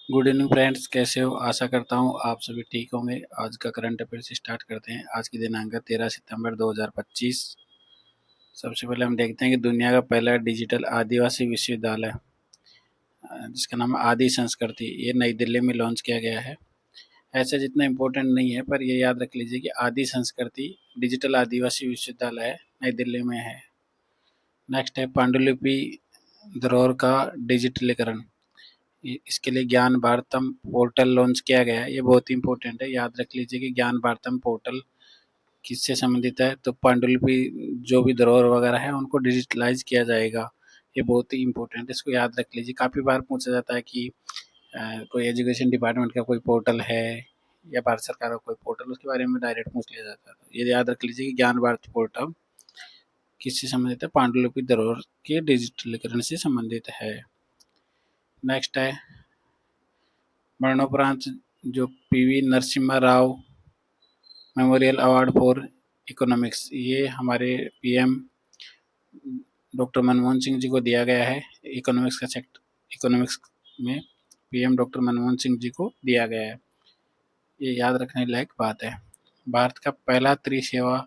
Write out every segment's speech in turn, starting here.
Good evening friends, कैसे हो? आशा करता हूँ आप सभी ठीक होंगे। आज का करंट अफेयर से स्टार्ट करते हैं। आज की दिनांक है 13 सितंबर 2025। सबसे पहले हम देखते हैं कि दुनिया का पहला डिजिटल आदिवासी विश्वविद्यालय जिसका नाम है आदि संस्कृति, ये नई दिल्ली में लॉन्च किया गया है। ऐसे जितना इम्पोर्टेंट नहीं है, पर ये याद रख लीजिए कि आदि संस्कृति डिजिटल आदिवासी विश्वविद्यालय है, नई दिल्ली में है। नेक्स्ट है पांडुलिपि धरोहर का डिजिटलीकरण। इसके लिए ज्ञान भारतम पोर्टल लॉन्च किया गया है। ये बहुत ही इंपॉर्टेंट है, याद रख लीजिए कि ज्ञान भारतम पोर्टल किससे संबंधित है, तो पांडुलिपि जो भी धरोहर वगैरह है उनको डिजिटलाइज किया जाएगा। ये बहुत ही इंपॉर्टेंट है, इसको याद रख लीजिए। काफ़ी बार पूछा जाता है कि कोई एजुकेशन डिपार्टमेंट का कोई पोर्टल है या भारत सरकार का कोई पोर्टल, उसके बारे में डायरेक्ट पूछ लिया जाता है। तो ये याद रख लीजिए कि ज्ञान भारत पोर्टल किससे संबंधित है, पांडुलिपि धरोहर के डिजिटलीकरण से संबंधित है। नेक्स्ट है मरणोपरांत जो PV Narasimha Rao memorial award for economics, ये हमारे पीएम डॉक्टर मनमोहन सिंह जी को दिया गया है। इकोनॉमिक्स में पीएम डॉक्टर मनमोहन सिंह जी को दिया गया है। ये याद रखने लायक बात है। भारत का पहला त्रिसेवा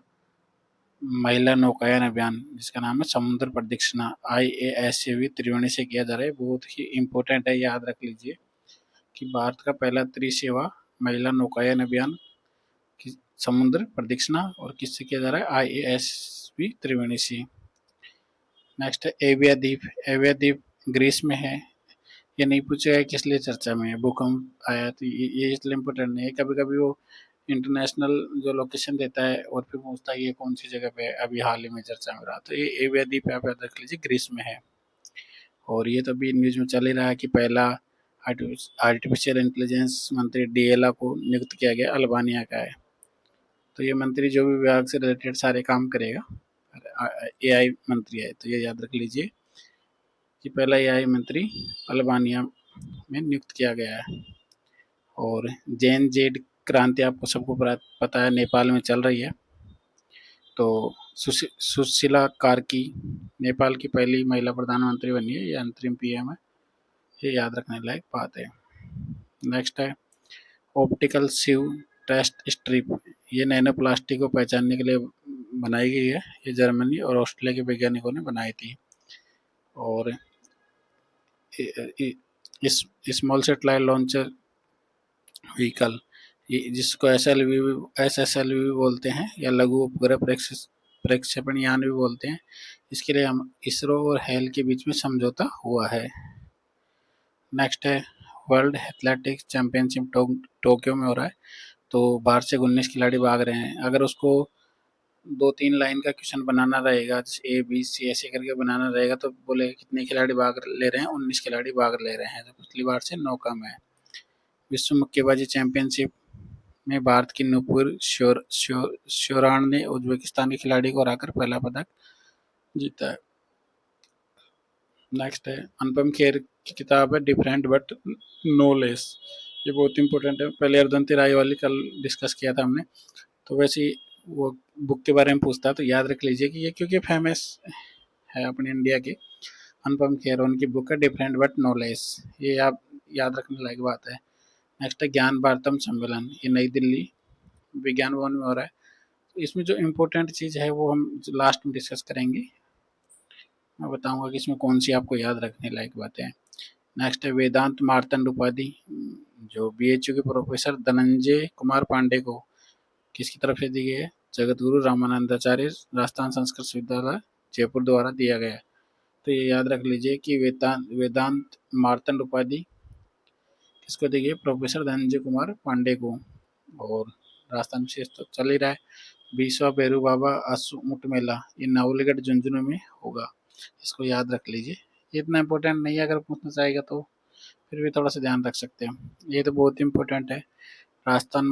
महिला नौकायन अभियान जिसका नाम है समुद्र प्रदक्षिणा, IASAV त्रिवेणी से किया जा रहा है। बहुत ही इम्पोर्टेंट है, याद रख लीजिए कि भारत का पहला त्रिसेवा महिला नौकायन अभियान समुद्र प्रदक्षिणा और किससे किया जा रहा है, IASV त्रिवेणी से। नेक्स्ट है एविया द्वीप। एविया द्वीप ग्रीस में है। ये नहीं पूछा गया किस लिए चर्चा में है, भूकंप आया तो ये इसलिए इम्पोर्टेंट नहीं है। कभी कभी वो इंटरनेशनल जो लोकेशन देता है और फिर पूछता है ये कौन सी जगह पे अभी हाल ही में चर्चा में रहा, तो ये एविया द्वीप आप याद रख लीजिए, ग्रीस में है। और ये तो अभी न्यूज में चल ही रहा है कि पहला आर्टिफिशियल इंटेलिजेंस मंत्री DLA को नियुक्त किया गया, अल्बानिया का है। तो ये मंत्री जो भी विभाग से रिलेटेड सारे काम करेगा, AI मंत्री है। तो ये याद रख लीजिए कि पहला AI मंत्री अल्बानिया में नियुक्त किया गया है। और जैन जेड क्रांति आपको सबको पता है, नेपाल में चल रही है। तो सुशीला कार्की नेपाल की पहली महिला प्रधानमंत्री बनी है, ये अंतरिम PM है। ये याद रखने लायक बात है। नेक्स्ट है ऑप्टिकल सिव टेस्ट स्ट्रिप। ये नैनो प्लास्टिक को पहचानने के लिए बनाई गई है। ये जर्मनी और ऑस्ट्रेलिया के वैज्ञानिकों ने बनाई थी। और इस स्मॉल सेटेलाइट लॉन्चर व्हीकल, जिसको SSLV बोलते हैं या लघु उपग्रह प्रक्षेपण यान भी बोलते हैं, इसके लिए हम इसरो और हेल के बीच में समझौता हुआ है। नेक्स्ट है वर्ल्ड एथलेटिक्स चैंपियनशिप टोक्यो में हो रहा है। तो बाहर से 19 खिलाड़ी भाग रहे हैं। अगर उसको 2-3 लाइन का क्वेश्चन बनाना रहेगा, जैसे ABC ऐसे करके बनाना रहेगा, तो बोले कितने खिलाड़ी भाग ले रहे हैं, 19 खिलाड़ी भाग ले रहे हैं, तो पिछली बार से 9 कम है। विश्व मुक्केबाजी चैंपियनशिप में भारत की नुपुर श्योराण ने उज्बेकिस्तान के खिलाड़ी को हराकर पहला पदक जीता है। नेक्स्ट है अनुपम खेर की किताब है डिफरेंट बट नो लेस। ये बहुत इंपॉर्टेंट है। पहले अर्धंती राय वाली कल डिस्कस किया था हमने, तो वैसे ही वो बुक के बारे में पूछता है, तो याद रख लीजिए कि ये क्योंकि फेमस है अपने इंडिया के, अनुपम खेर, उनकी बुक है डिफरेंट बट नो लेस। ये आप याद रखने लायक बात है। नेक्स्ट है ज्ञान भारतम सम्मेलन, ये नई दिल्ली विज्ञान भवन में हो रहा है। तो इसमें जो इम्पोर्टेंट चीज़ है वो हम लास्ट में डिस्कस करेंगे। मैं बताऊंगा कि इसमें कौन सी आपको याद रखने लायक बातें हैं। नेक्स्ट है वेदांत मार्तंड उपाधि, जो BHU के प्रोफेसर धनंजय कुमार पांडे को किसकी तरफ से दी गई है, जगत गुरु रामानंदाचार्य राजस्थान संस्कृत विश्वविद्यालय जयपुर द्वारा दिया गया। तो ये याद रख लीजिए कि वेदांत मार्तंड उपाधि किसको दी गई, प्रोफेसर धनंजय कुमार पांडे को। और राजस्थान विशेष तो चल ही रहा है। 20वां भैरू बाबा आंसू ऊंट मेला, ये नावलीगढ़ झुंझुनू में होगा। इसको याद रख लीजिए। ये इतना इंपॉर्टेंट नहीं है, अगर पूछना चाहेगा तो फिर भी थोड़ा सा ध्यान रख सकते हैं। ये तो बहुत इंपॉर्टेंट है। राजस्थान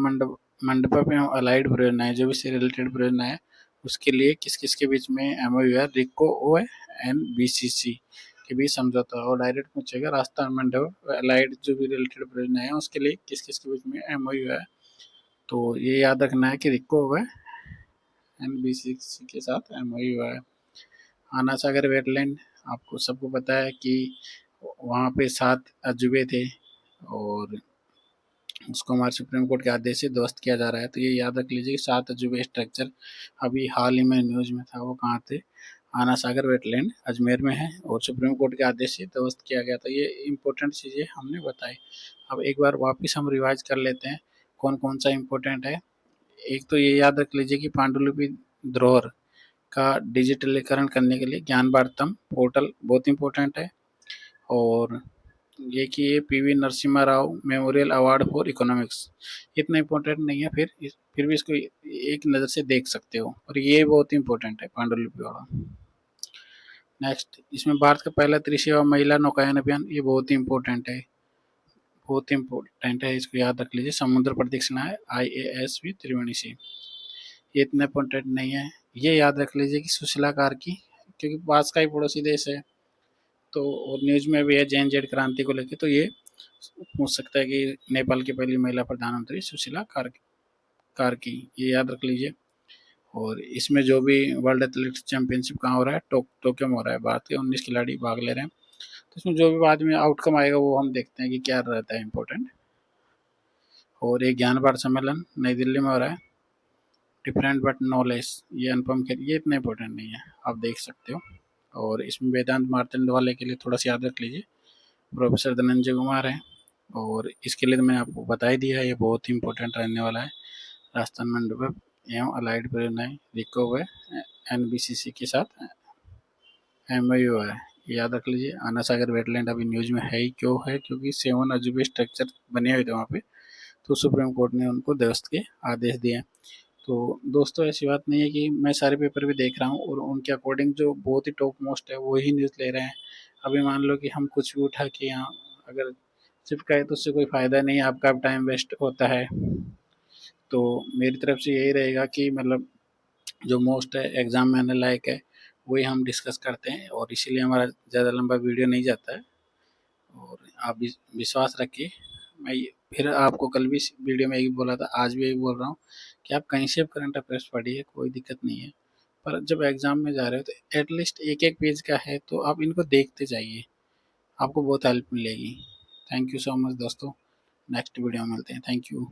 मंडपा में अलाइड परियोजना है, जो भी से रिलेटेड परियोजना है, उसके लिए किस किस के बीच में MOU है, रिको एंड BCC के बीच समझौता। और डायरेक्ट पूछेगा राजस्थान मंडप अलाइड जो भी रिलेटेड परियोजना है उसके लिए किस किस के बीच में MOU है। तो ये याद रखना है कि रिको है एंड BCC के साथ MOU है। आना सागर वेटलैंड, आपको सबको पता है कि वहाँ पे 7 अजूबे थे और उसको हमारे सुप्रीम कोर्ट के आदेश से ध्वस्त किया जा रहा है। तो ये याद रख लीजिए कि 7 अजूबे स्ट्रक्चर अभी हाल ही में न्यूज में था, वो कहाँ थे, आना सागर वेटलैंड अजमेर में है और सुप्रीम कोर्ट के आदेश से ध्वस्त किया गया। तो ये इम्पोर्टेंट चीज़ें हमने बताई। अब एक बार वापस हम रिवाइज कर लेते हैं कौन कौन सा इम्पोर्टेंट है। एक तो ये याद रख लीजिए कि पांडुलिपि धरोहर का डिजिटलीकरण करने के लिए ज्ञान भारतम पोर्टल बहुत इम्पोर्टेंट है। और ये कि ये PV Narasimha Rao memorial award for economics इतना इम्पोर्टेंट नहीं है, फिर भी इसको एक नज़र से देख सकते हो, और ये बहुत इम्पोर्टेंट है पांडुलिपि वाला। नेक्स्ट, इसमें भारत का पहला त्रिसेवा महिला नौकायन अभियान, ये बहुत ही इम्पोर्टेंट है, बहुत ही इम्पोर्टेंट है, इसको याद रख लीजिए। समुद्र प्रदक्षिणा है IASV त्रिवेणी से, ये इतना इम्पोर्टेंट नहीं है। ये याद रख लीजिए कि सुशीला कार्की, क्योंकि पास का ही पड़ोसी देश है, तो और न्यूज में भी है जैन जेड क्रांति को लेकर, तो ये पूछ सकता है कि नेपाल की पहली महिला प्रधानमंत्री सुशीला कार्की, ये याद रख लीजिए। और इसमें जो भी वर्ल्ड एथलेटिक्स चैंपियनशिप कहाँ हो रहा है, टोक्यो में हो रहा है, भारत के 19 खिलाड़ी भाग ले रहे हैं। तो इसमें जो भी बाद में आउटकम आएगा वो हम देखते हैं कि क्या रहता है इम्पोर्टेंट। और एक ज्ञान भारत सम्मेलन नई दिल्ली में हो रहा है, डिफरेंट बट नो लेस, ये अनुपम खेर, ये इतना इम्पोर्टेंट नहीं है, आप देख सकते हो। और इसमें वेदांत मार्तंड वाले के लिए थोड़ा सा याद रख लीजिए, प्रोफेसर धनंजय कुमार है। और इसके लिए तो मैंने आपको बता ही दिया है, ये बहुत ही इंपॉर्टेंट रहने वाला है। राजस्थान मंडप एवं अलाइड परियोजनाएं रिको व NBCC के साथ MOU है, याद रख लीजिए। आना सागर वेटलैंड अभी न्यूज में है ही, क्यों है, क्योंकि 7 अजूबे स्ट्रक्चर बने हुए थे वहाँ पे, तो सुप्रीम कोर्ट ने उनको ध्वस्त के आदेश दिए। तो दोस्तों ऐसी बात नहीं है कि मैं सारे पेपर भी देख रहा हूँ और उनके अकॉर्डिंग जो बहुत ही टॉप मोस्ट है वही न्यूज़ ले रहे हैं। अभी मान लो कि हम कुछ भी उठा के यहाँ अगर चिपकाए तो उससे कोई फ़ायदा नहीं है, आपका टाइम वेस्ट होता है। तो मेरी तरफ से यही रहेगा कि मतलब जो मोस्ट है एग्ज़ाम में आने लायक है वही हम डिस्कस करते हैं, और इसीलिए हमारा ज़्यादा लंबा वीडियो नहीं जाता है। और आप विश्वास रखिए, मैं फिर आपको कल भी वीडियो में यही बोला था, आज भी यही बोल रहा हूँ कि आप कहीं से भी करंट अफेयर्स पढ़िए, कोई दिक्कत नहीं है। पर जब एग्ज़ाम में जा रहे हो तो एटलीस्ट एक एक पेज का है तो आप इनको देखते जाइए, आपको बहुत हेल्प मिलेगी। थैंक यू सो मच दोस्तों, नेक्स्ट वीडियो में मिलते हैं। Thank you.